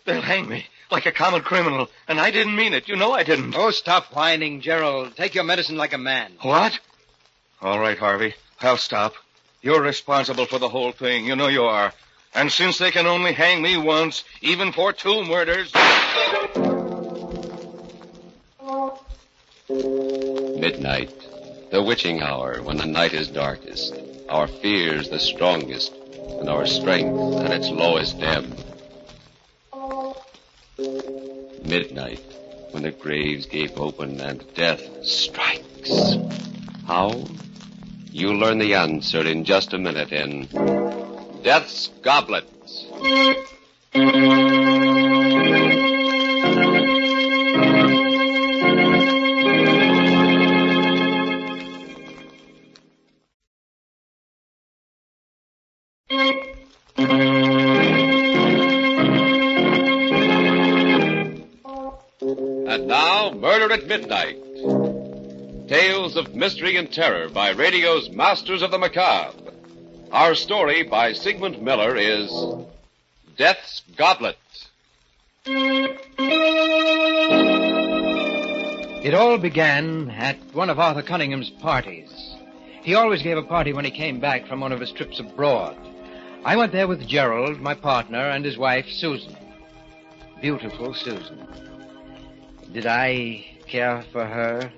They'll hang me like a common criminal, and I didn't mean it. You know I didn't. Oh, stop whining, Gerald. Take your medicine like a man. What? All right, Harvey. I'll stop. You're responsible for the whole thing. You know you are. And since they can only hang me once, even for 2 murders... Midnight, the witching hour when the night is darkest, our fears the strongest, and our strength at its lowest ebb. Midnight, when the graves gape open and death strikes. How? You'll learn the answer in just a minute in Death's Goblet. And now, Murder at Midnight. Tales of mystery and terror by radio's masters of the macabre. Our story by Sigmund Miller is Death's Goblet. It all began at one of Arthur Cunningham's parties. He always gave a party when he came back from one of his trips abroad. I went there with Gerald, my partner, and his wife, Susan. Beautiful Susan. Did I care for her?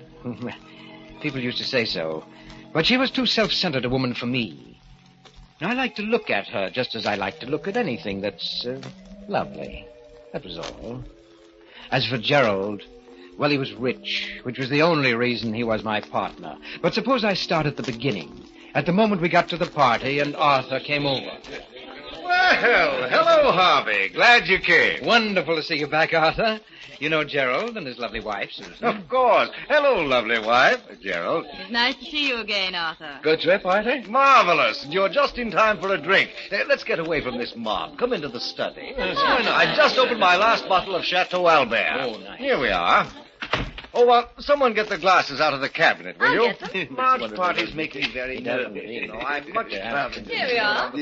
People used to say so. But she was too self-centered a woman for me. I like to look at her just as I like to look at anything that's lovely. That was all. As for Gerald, well, he was rich, which was the only reason he was my partner. But suppose I start at the beginning, at the moment we got to the party and Arthur came over. Well, hello, Harvey. Glad you came. Wonderful to see you back, Arthur. You know Gerald and his lovely wife, Susan. Of course. Hello, lovely wife, Gerald. It's nice to see you again, Arthur. Good trip, Arthur? Marvelous. You're just in time for a drink. Let's get away from this mob. Come into the study. I just opened my last bottle of Chateau Albert. Oh, nice. Here we are. Oh, someone get the glasses out of the cabinet, will I'll you? get them. Large parties make me very nervous, you know. I'd much rather... Here we are.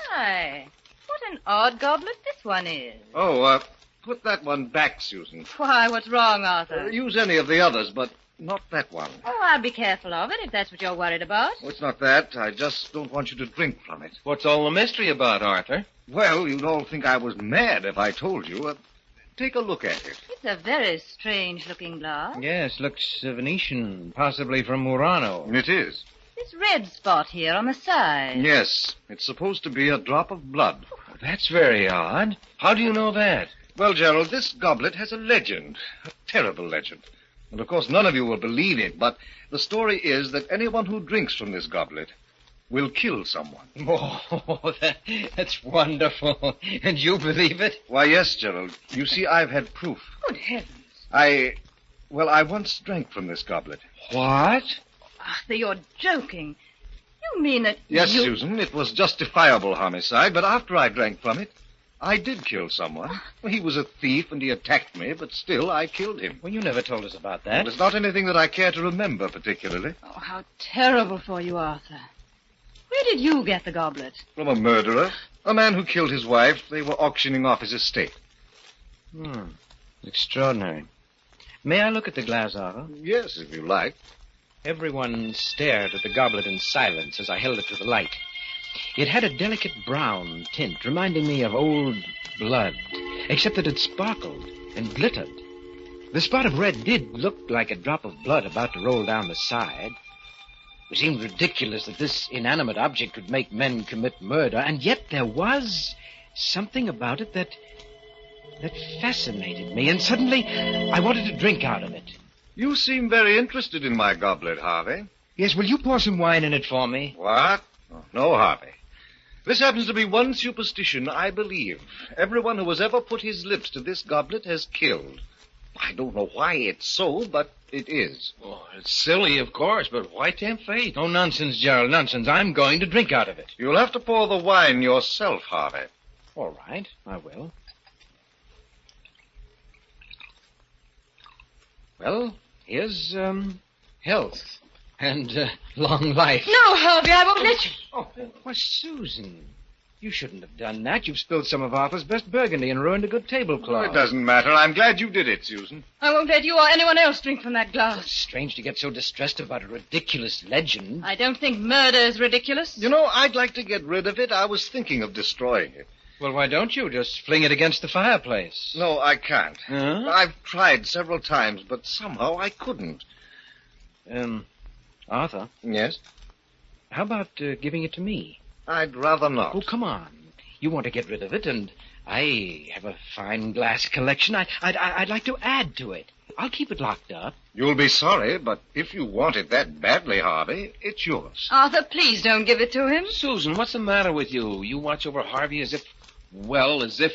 Hi. What an odd goblet this one is. Oh, put that one back, Susan. Why, what's wrong, Arthur? Use any of the others, but not that one. Oh, I'll be careful of it if that's what you're worried about. Oh, it's not that. I just don't want you to drink from it. What's all the mystery about, Arthur? Well, you'd all think I was mad if I told you. Take a look at it. It's a very strange-looking glass. Yes, looks Venetian, possibly from Murano. It is. This red spot here on the side. Yes, it's supposed to be a drop of blood. That's very odd. How do you know that? Well, Gerald, this goblet has a legend. A terrible legend. And, of course, none of you will believe it, but the story is that anyone who drinks from this goblet will kill someone. Oh, that's wonderful. And you believe it? Why, yes, Gerald. You see, I've had proof. Good heavens. I once drank from this goblet. What? Arthur, you're joking. You mean that Yes, Susan, it was justifiable homicide, but after I drank from it, I did kill someone. Well, he was a thief and he attacked me, but still I killed him. Well, you never told us about that. Well, it's not anything that I care to remember particularly. Oh, how terrible for you, Arthur. Where did you get the goblet? From a murderer, a man who killed his wife. They were auctioning off his estate. Extraordinary. May I look at the glass, Arthur? Yes, if you like. Everyone stared at the goblet in silence as I held it to the light. It had a delicate brown tint, reminding me of old blood, except that it sparkled and glittered. The spot of red did look like a drop of blood about to roll down the side. It seemed ridiculous that this inanimate object could make men commit murder, and yet there was something about it that fascinated me, and suddenly I wanted to drink out of it. You seem very interested in my goblet, Harvey. Yes, will you pour some wine in it for me? What? Oh, no, Harvey. This happens to be one superstition I believe. Everyone who has ever put his lips to this goblet has killed. I don't know why it's so, but it is. Oh, it's silly, of course, but why tempt fate? Oh, nonsense, Gerald, nonsense. I'm going to drink out of it. You'll have to pour the wine yourself, Harvey. All right, I will. Well, here's, health and long life. No, Harvey, I won't let you. Oh, why, Susan. You shouldn't have done that. You've spilled some of Arthur's best burgundy and ruined a good tablecloth. It doesn't matter. I'm glad you did it, Susan. I won't let you or anyone else drink from that glass. It's strange to get so distressed about a ridiculous legend. I don't think murder is ridiculous. You know, I'd like to get rid of it. I was thinking of destroying it. Well, why don't you? Just fling it against the fireplace. No, I can't. Huh? I've tried several times, but somehow I couldn't. Arthur, Yes? how about giving it to me? I'd rather not. Oh, come on. You want to get rid of it, and I have a fine glass collection. I'd like to add to it. I'll keep it locked up. You'll be sorry, but if you want it that badly, Harvey, it's yours. Arthur, please don't give it to him. Susan, what's the matter with you? You watch over Harvey as if...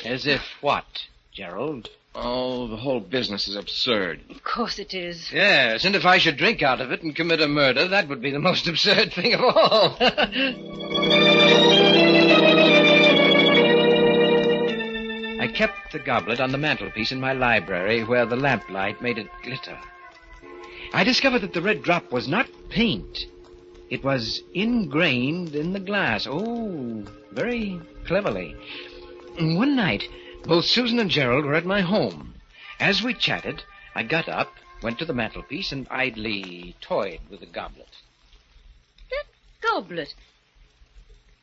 As if what, Gerald? Oh, the whole business is absurd. Of course it is. Yes, and if I should drink out of it and commit a murder, that would be the most absurd thing of all. I kept the goblet on the mantelpiece in my library where the lamplight made it glitter. I discovered that the red drop was not paint. It was ingrained in the glass. Oh, very cleverly. One night, both Susan and Gerald were at my home. As we chatted, I got up, went to the mantelpiece, and idly toyed with the goblet. That goblet.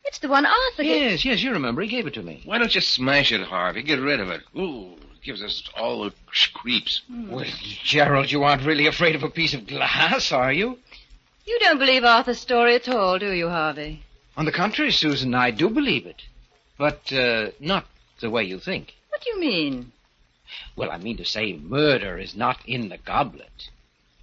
It's the one Arthur gave. Yes, you remember. He gave it to me. Why don't you smash it, Harvey? Get rid of it. Ooh, it gives us all the creeps. Well, Gerald, you aren't really afraid of a piece of glass, are you? You don't believe Arthur's story at all, do you, Harvey? On the contrary, Susan, I do believe it. But not the way you think. What do you mean? Well, I mean to say murder is not in the goblet.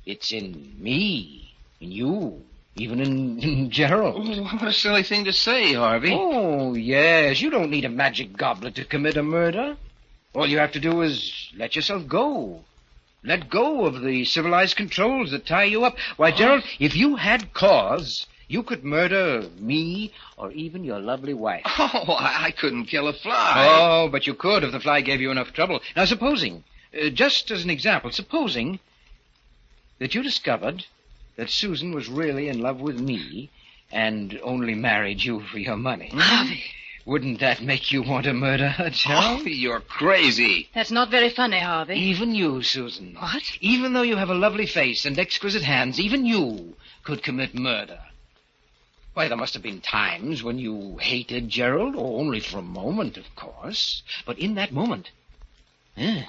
It's in me, in you, even in Gerald. Oh, what a silly thing to say, Harvey. Oh, yes, you don't need a magic goblet to commit a murder. All you have to do is let yourself go. Let go of the civilized controls that tie you up. Why, Gerald, if you had cause, you could murder me or even your lovely wife. Oh, I couldn't kill a fly. Oh, but you could if the fly gave you enough trouble. Now, supposing, just as an example, supposing that you discovered that Susan was really in love with me and only married you for your money. Harvey. Wouldn't that make you want to murder her, Gerald? Oh, you're crazy. That's not very funny, Harvey. Even you, Susan. What? Even though you have a lovely face and exquisite hands, even you could commit murder. Why, there must have been times when you hated Gerald, or only for a moment, of course. But in that moment, if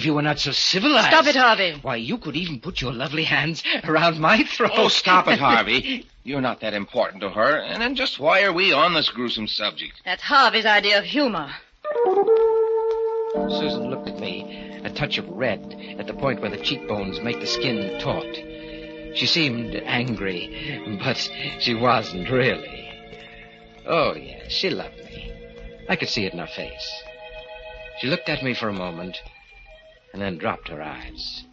you were not so civilized... Stop it, Harvey. Why, you could even put your lovely hands around my throat. Oh, stop it, Harvey. You're not that important to her. And then just why are we on this gruesome subject? That's Harvey's idea of humor. Susan looked at me, a touch of red at the point where the cheekbones make the skin taut. She seemed angry, but she wasn't really. Oh, yes, she loved me. I could see it in her face. She looked at me for a moment, and then dropped her eyes.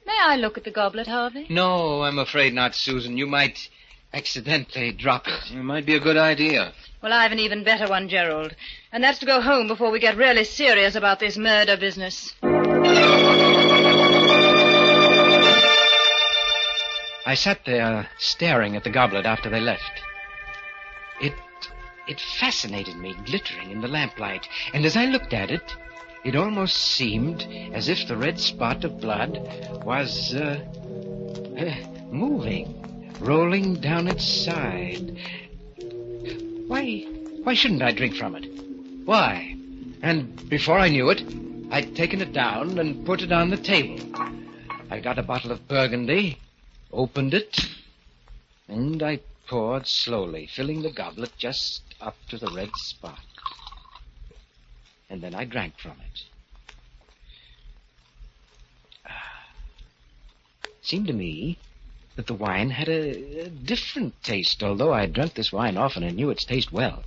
May I look at the goblet, Harvey? No, I'm afraid not, Susan. You might accidentally drop it. It might be a good idea. Well, I have an even better one, Gerald. And that's to go home before we get really serious about this murder business. I sat there staring at the goblet after they left. It fascinated me, glittering in the lamplight. And as I looked at it, it almost seemed as if the red spot of blood was, moving, rolling down its side. Why shouldn't I drink from it? Why? And before I knew it, I'd taken it down and put it on the table. I got a bottle of Burgundy, opened it, and I poured slowly, filling the goblet just up to the red spot. And then I drank from it. It seemed to me that the wine had a different taste, although I had drunk this wine often and knew its taste well.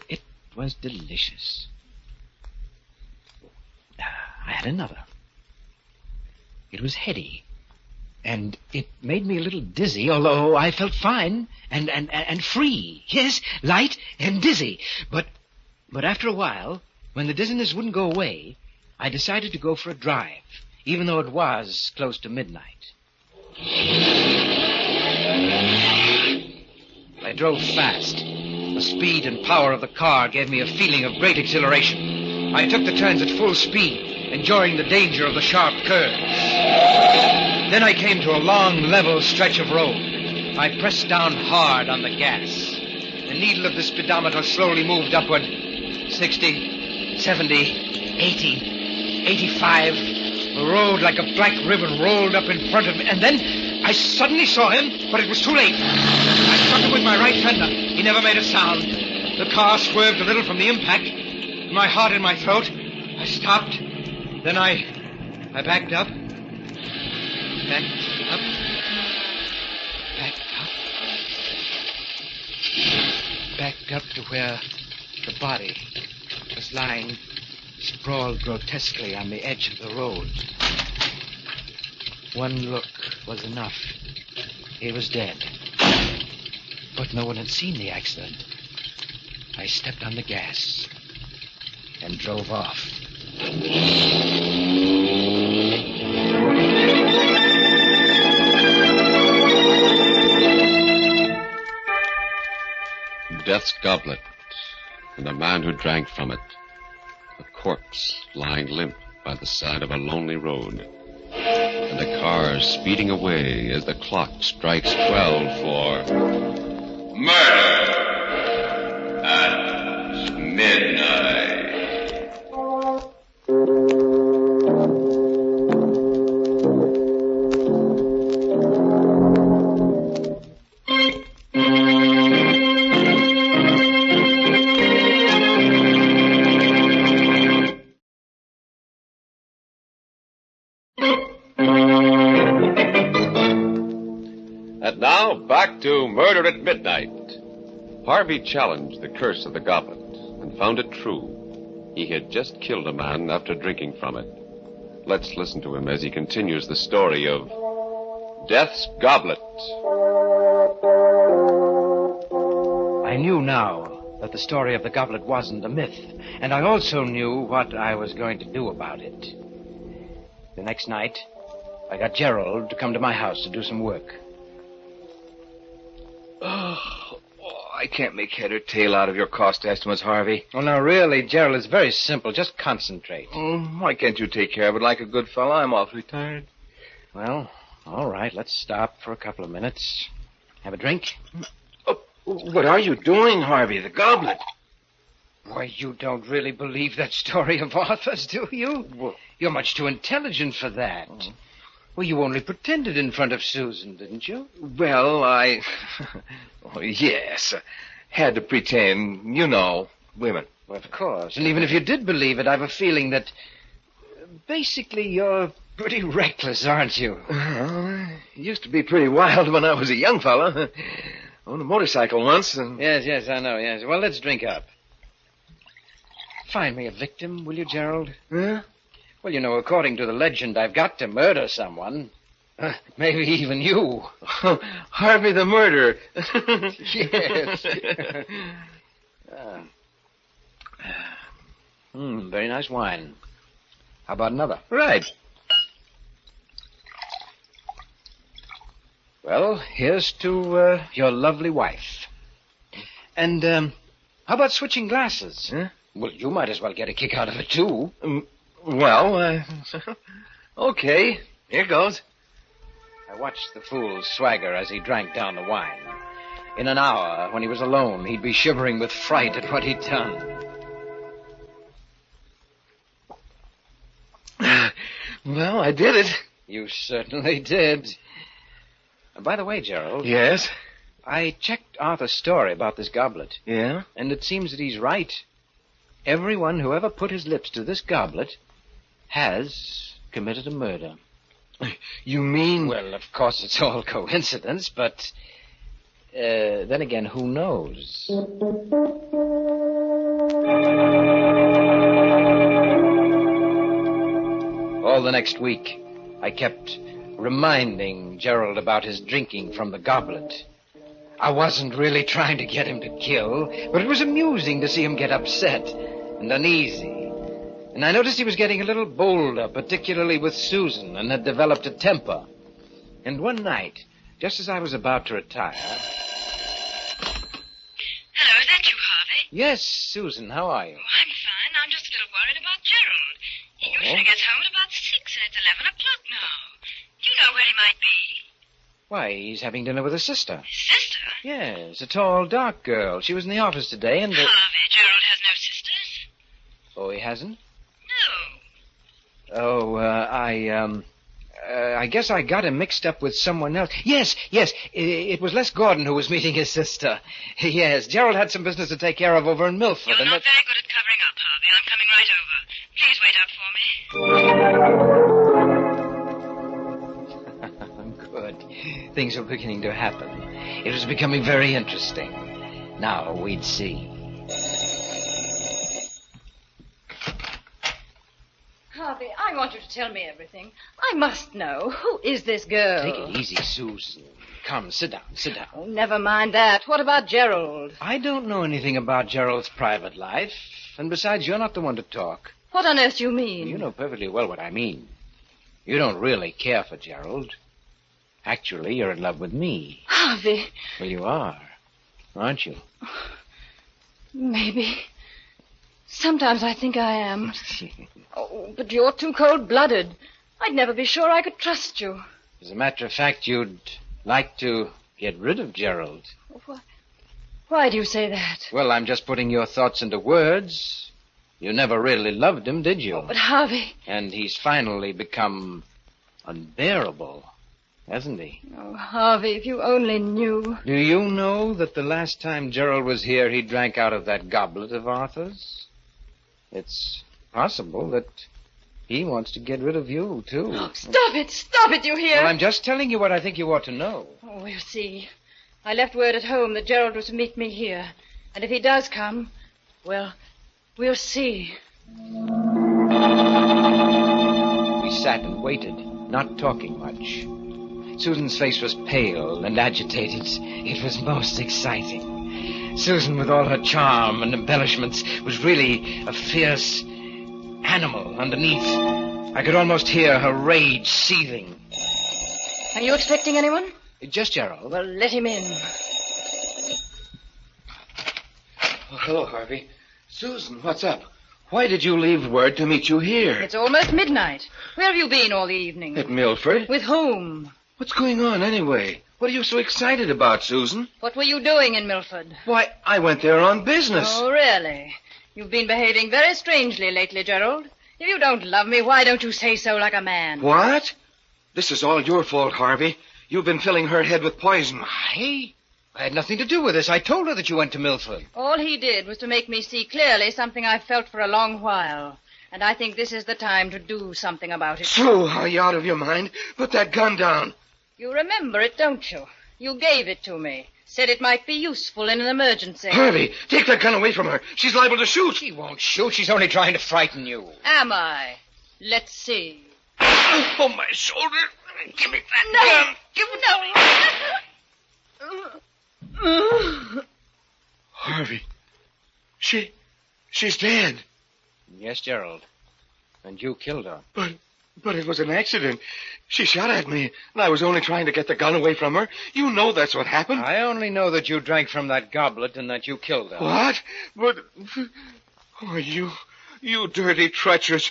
It was delicious. I had another. It was heady, and it made me a little dizzy, although I felt fine and free. Yes, light and dizzy. But after a while, when the dizziness wouldn't go away, I decided to go for a drive, even though it was close to midnight. I drove fast. The speed and power of the car gave me a feeling of great exhilaration. I took the turns at full speed, enjoying the danger of the sharp curves. Then I came to a long, level stretch of road. I pressed down hard on the gas. The needle of the speedometer slowly moved upward. 60, 70, 80, 85. The road, like a black ribbon, rolled up in front of me. And then I suddenly saw him, but it was too late. I struck him with my right fender. He never made a sound. The car swerved a little from the impact. My heart in my throat. I stopped. Then I backed up. Backed up. Backed up. Backed up to where the body was lying sprawled grotesquely on the edge of the road. One look was enough. He was dead. But no one had seen the accident. I stepped on the gas and drove off. Death's goblet, and the man who drank from it. A corpse lying limp by the side of a lonely road. And a car speeding away as the clock strikes 12 for murder at midnight. And now, back to Murder at Midnight. Harvey challenged the curse of the goblet and found it true. He had just killed a man after drinking from it. Let's listen to him as he continues the story of Death's Goblet. I knew now that the story of the goblet wasn't a myth, and I also knew what I was going to do about it. The next night, I got Gerald to come to my house to do some work. I can't make head or tail out of your cost estimates, Harvey. Well, now, really, Gerald, it's very simple. Just concentrate. Why can't you take care of it like a good fellow? I'm awfully tired. Well, all right, let's stop for a couple of minutes. Have a drink? Oh, what are you doing, Harvey? The goblet. Why, you don't really believe that story of Arthur's, do you? Well, you're much too intelligent for that. Well, you only pretended in front of Susan, didn't you? Well, I... oh, yes. Had to pretend. You know, women. Well, of course. And even if you did believe it, I've a feeling that... basically, you're pretty reckless, aren't you? Used to be pretty wild when I was a young fella. On a motorcycle once. Yes, I know, yes. Well, let's drink up. Find me a victim, will you, Gerald? Huh? Well, you know, according to the legend, I've got to murder someone. Maybe even you. Harvey the murderer. Yes. Very nice wine. How about another? Right. Well, here's to your lovely wife. And how about switching glasses? Huh? Well, you might as well get a kick out of it, too. Well, okay. Here goes. I watched the fool swagger as he drank down the wine. In an hour, when he was alone, he'd be shivering with fright at what he'd done. Well, I did it. You certainly did. By the way, Gerald. Yes? I checked Arthur's story about this goblet. Yeah? And it seems that he's right. Everyone who ever put his lips to this goblet has committed a murder. You mean... Well, of course, it's all coincidence, but... then again, who knows? All the next week, I kept reminding Gerald about his drinking from the goblet. I wasn't really trying to get him to kill, but it was amusing to see him get upset and uneasy. And I noticed he was getting a little bolder, particularly with Susan, and had developed a temper. And one night, just as I was about to retire... that you, Harvey? Yes, Susan, how are you? Oh, I'm fine. I'm just a little worried about Gerald. He usually gets home at about 6, and it's 11 o'clock now. Do you know where he might be? Why, he's having dinner with his sister. His sister? Yes, a tall, dark girl. She was in the office today, and... Harvey, Gerald has no sisters? Oh, he hasn't? No. Oh, I guess I got him mixed up with someone else. Yes, it was Les Gordon who was meeting his sister. Yes, Gerald had some business to take care of over in Milford. You're not very good at covering up, Harvey. I'm coming right over. Please wait up for me. I'm good. Things were beginning to happen. It was becoming very interesting. Now, we'd see. Harvey, I want you to tell me everything. I must know. Who is this girl? Take it easy, Susan. Come, sit down. Oh, never mind that. What about Gerald? I don't know anything about Gerald's private life. And besides, you're not the one to talk. What on earth do you mean? You know perfectly well what I mean. You don't really care for Gerald. Actually, you're in love with me. Harvey. Well, you are, aren't you? Maybe. Sometimes I think I am. Oh, but you're too cold-blooded. I'd never be sure I could trust you. As a matter of fact, you'd like to get rid of Gerald. Why do you say that? Well, I'm just putting your thoughts into words. You never really loved him, did you? Oh, but Harvey... And he's finally become unbearable, hasn't he? Oh, Harvey, if you only knew. Do you know that the last time Gerald was here, he drank out of that goblet of Arthur's? It's possible that he wants to get rid of you, too. Oh, stop it, you hear? Well, I'm just telling you what I think you ought to know. Oh, we'll see. I left word at home that Gerald was to meet me here. And if he does come, well, we'll see. We sat and waited, not talking much. Susan's face was pale and agitated. It was most exciting. Susan, with all her charm and embellishments, was really a fierce animal underneath. I could almost hear her rage seething. Are you expecting anyone? Just Gerald. Well, let him in. Oh, hello, Harvey. Susan, what's up? Why did you leave word to meet you here? It's almost midnight. Where have you been all the evening? At Milford? With whom? What's going on, anyway? What are you so excited about, Susan? What were you doing in Milford? Why, I went there on business. Oh, really? You've been behaving very strangely lately, Gerald. If you don't love me, why don't you say so like a man? What? This is all your fault, Harvey. You've been filling her head with poison. I had nothing to do with this. I told her that you went to Milford. All he did was to make me see clearly something I've felt for a long while. And I think this is the time to do something about it. So, are you out of your mind? Put that gun down. You remember it, don't you? You gave it to me. Said it might be useful in an emergency. Harvey, take that gun away from her. She's liable to shoot. She won't shoot. She's only trying to frighten you. Am I? Let's see. Oh, my shoulder. Give me that gun. Give it up. Harvey, she's dead. Yes, Gerald. And you killed her. But it was an accident. She shot at me, and I was only trying to get the gun away from her. You know that's what happened. I only know that you drank from that goblet and that you killed her. What? But... Oh, you dirty, treacherous...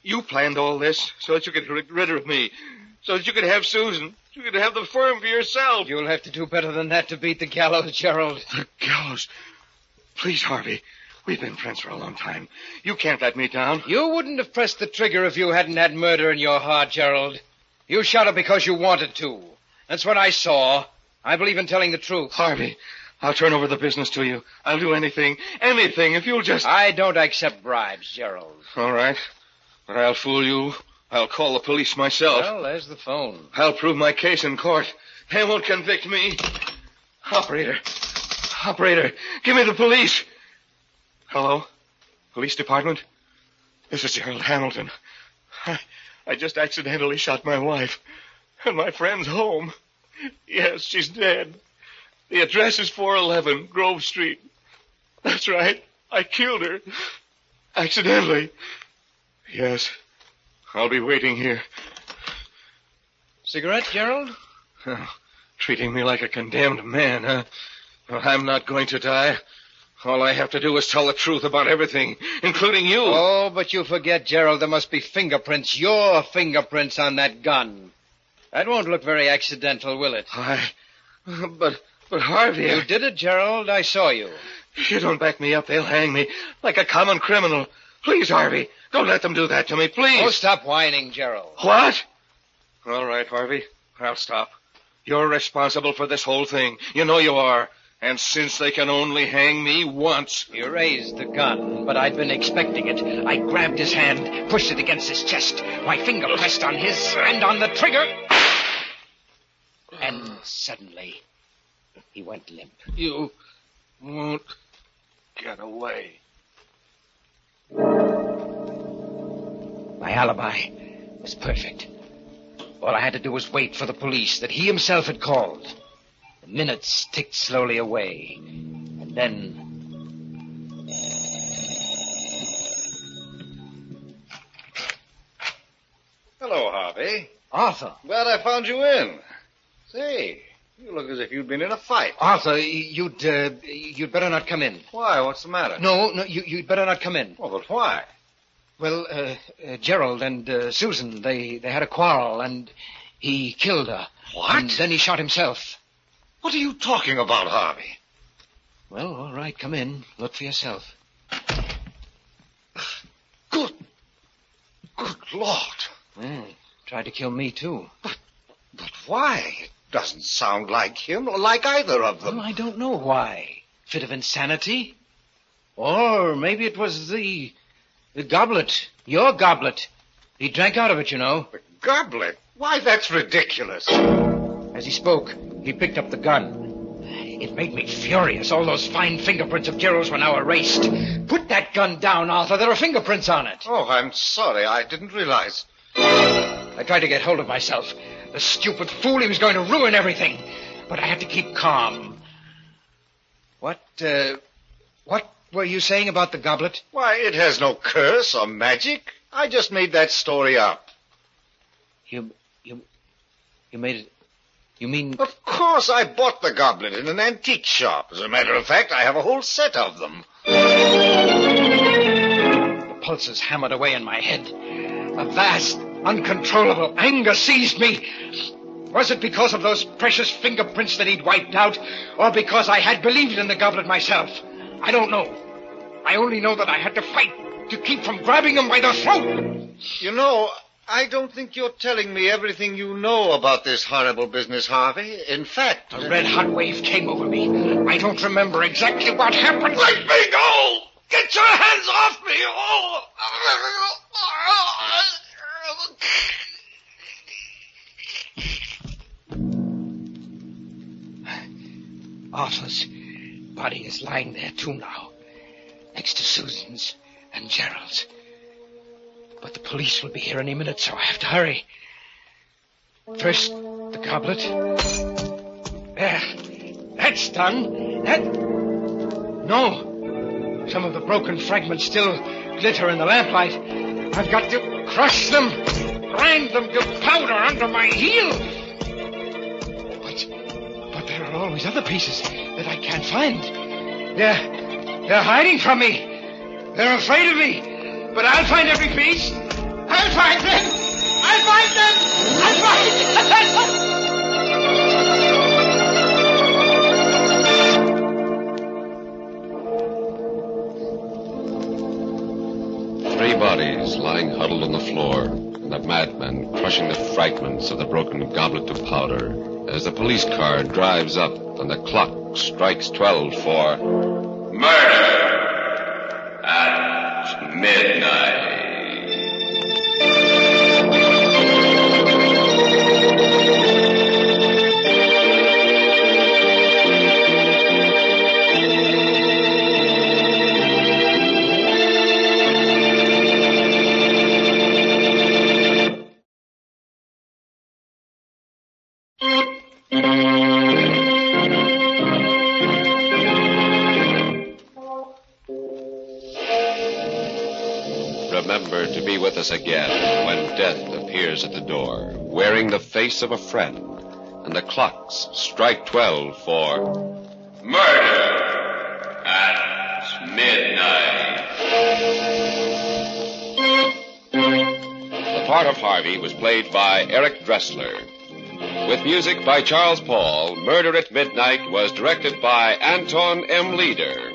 You planned all this so that you could get rid of me, so that you could have Susan, you could have the firm for yourself. You'll have to do better than that to beat the gallows, Gerald. The gallows? Please, Harvey, we've been friends for a long time. You can't let me down. You wouldn't have pressed the trigger if you hadn't had murder in your heart, Gerald. You shot her because you wanted to. That's what I saw. I believe in telling the truth. Harvey, I'll turn over the business to you. I'll do anything if you'll just... I don't accept bribes, Gerald. All right. But I'll fool you. I'll call the police myself. Well, there's the phone. I'll prove my case in court. They won't convict me. Operator, give me the police. Hello? Police department? This is Gerald Hamilton. I just accidentally shot my wife. And my friend's home. Yes, she's dead. The address is 411 Grove Street. That's right. I killed her. Accidentally. Yes. I'll be waiting here. Cigarette, Gerald? Oh, treating me like a condemned man, huh? Well, I'm not going to die. All I have to do is tell the truth about everything, including you. Oh, but you forget, Gerald, there must be fingerprints, your fingerprints on that gun. That won't look very accidental, will it? But Harvey... You did it, Gerald. I saw you. If you don't back me up, they'll hang me like a common criminal. Please, Harvey, don't let them do that to me, please. Oh, stop whining, Gerald. What? All right, Harvey, I'll stop. You're responsible for this whole thing. You know you are. And since they can only hang me once... You raised the gun, but I'd been expecting it. I grabbed his hand, pushed it against his chest. My finger pressed on his and on the trigger. And suddenly, he went limp. You won't get away. My alibi was perfect. All I had to do was wait for the police that he himself had called. The minutes ticked slowly away. And then... Hello, Harvey. Arthur. Glad I found you in. Say, you look as if you'd been in a fight. Arthur, you'd better not come in. Why? What's the matter? No, you'd better not come in. Oh, but why? Well, Gerald and Susan, they had a quarrel, and he killed her. What? And then he shot himself. What are you talking about, Harvey? Well, all right, come in. Look for yourself. Good Lord. Well, tried to kill me, too. But why? It doesn't sound like him or like either of them. Well, I don't know why. Fit of insanity? Or maybe it was the goblet. Your goblet. He drank out of it, you know. The goblet? Why, that's ridiculous. As he spoke, he picked up the gun. It made me furious. All those fine fingerprints of Gerald's were now erased. Put that gun down, Arthur. There are fingerprints on it. Oh, I'm sorry. I didn't realize. I tried to get hold of myself. The stupid fool, he was going to ruin everything. But I had to keep calm. What were you saying about the goblet? Why, it has no curse or magic. I just made that story up. You made it... You mean... Of course, I bought the goblet in an antique shop. As a matter of fact, I have a whole set of them. The pulses hammered away in my head. A vast, uncontrollable anger seized me. Was it because of those precious fingerprints that he'd wiped out, or because I had believed in the goblet myself? I don't know. I only know that I had to fight to keep from grabbing him by the throat. You know, I don't think you're telling me everything you know about this horrible business, Harvey. In fact... A red-hot wave came over me. I don't remember exactly what happened. Let me go! Get your hands off me! Oh! Arthur's body is lying there, too, now. Next to Susan's and Gerald's. But the police will be here any minute, so I have to hurry. First, the goblet. There. That's done. No. Some of the broken fragments still glitter in the lamplight. I've got to crush them, grind them to powder under my heel. But there are always other pieces that I can't find. They're hiding from me. They're afraid of me. But I'll find every piece. I'll find them. I'll find them. I'll find them. Three bodies lying huddled on the floor, and a madman crushing the fragments of the broken goblet to powder as the police car drives up and the clock strikes 12 for murder at midnight. Remember to be with us again when death appears at the door, wearing the face of a friend, and the clocks strike 12 for murder at part of Harvey was played by Eric Dressler. With music by Charles Paul, Murder at Midnight was directed by Anton M. Leader.